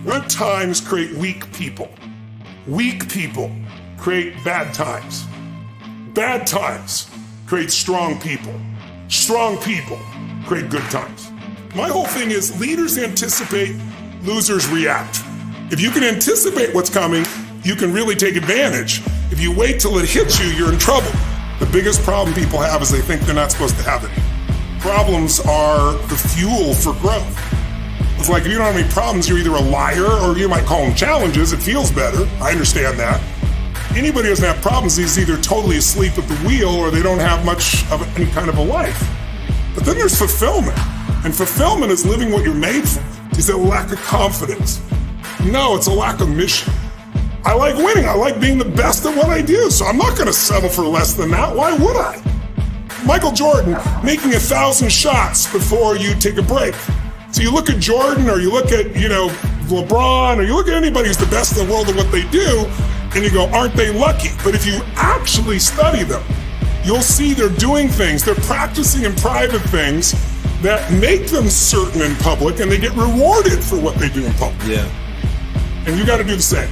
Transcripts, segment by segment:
Good times create weak people. Weak people create bad times. Bad times create strong people. Strong people create good times. My whole thing is leaders anticipate, losers react. If you can anticipate what's coming, you can really take advantage. If you wait till it hits you, you're in trouble. The biggest problem people have is they think they're not supposed to have it. Problems are the fuel for growth. It's like if you don't have any problems, you're either a liar or you might call them challenges. It feels better. I understand that. Anybody who doesn't have problems is either totally asleep at the wheel or they don't have much of any kind of a life. But then there's fulfillment. And fulfillment is living what you're made for. Is it a lack of confidence? No, it's a lack of mission. I like winning. I like being the best at what I do. So I'm not going to settle for less than that. Why would I? Michael Jordan making 1,000 shots before you take a break. So you look at Jordan or you look at, LeBron or you look at anybody who's the best in the world at what they do and you go, aren't they lucky? But if you actually study them, you'll see they're doing things, they're practicing in private things that make them certain in public and they get rewarded for what they do in public. Yeah. And you got to do the same.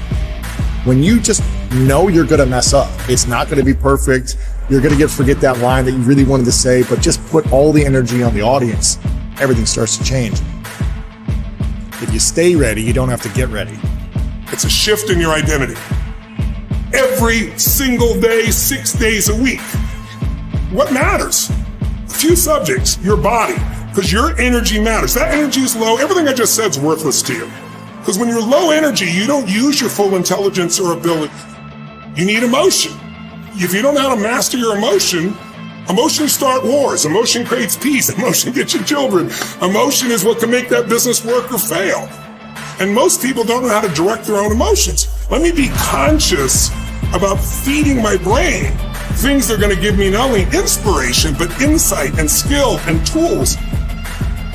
When you just know you're going to mess up, it's not going to be perfect. You're going to forget that line that you really wanted to say, but just put all the energy on the audience. Everything starts to change. If you stay ready, you don't have to get ready. It's a shift in your identity. Every single day, 6 days a week. What matters? A few subjects, your body, because your energy matters. That energy is low. Everything I just said is worthless to you. Because when you're low energy, you don't use your full intelligence or ability. You need emotion. If you don't know how to master your emotions start wars. Emotion creates peace. Emotion gets you children. Emotion is what can make that business work or fail. And most people don't know how to direct their own emotions. Let me be conscious about feeding my brain things that are going to give me not only inspiration, but insight and skill and tools.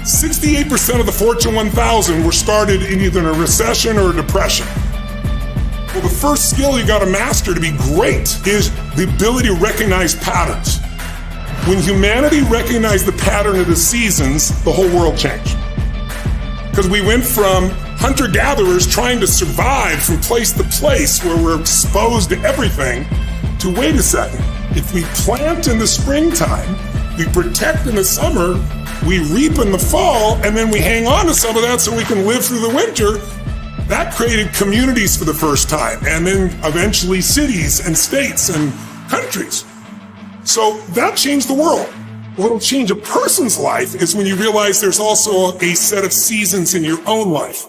68% of the Fortune 1000 were started in either a recession or a depression. Well, the first skill you got to master to be great is the ability to recognize patterns. When humanity recognized the pattern of the seasons, the whole world changed. Because we went from hunter-gatherers trying to survive from place to place where we're exposed to everything to, wait a second, if we plant in the springtime, we protect in the summer, we reap in the fall, and then we hang on to some of that so we can live through the winter. That created communities for the first time, and then eventually cities and states and countries. So that changed the world. What'll change a person's life is when you realize there's also a set of seasons in your own life.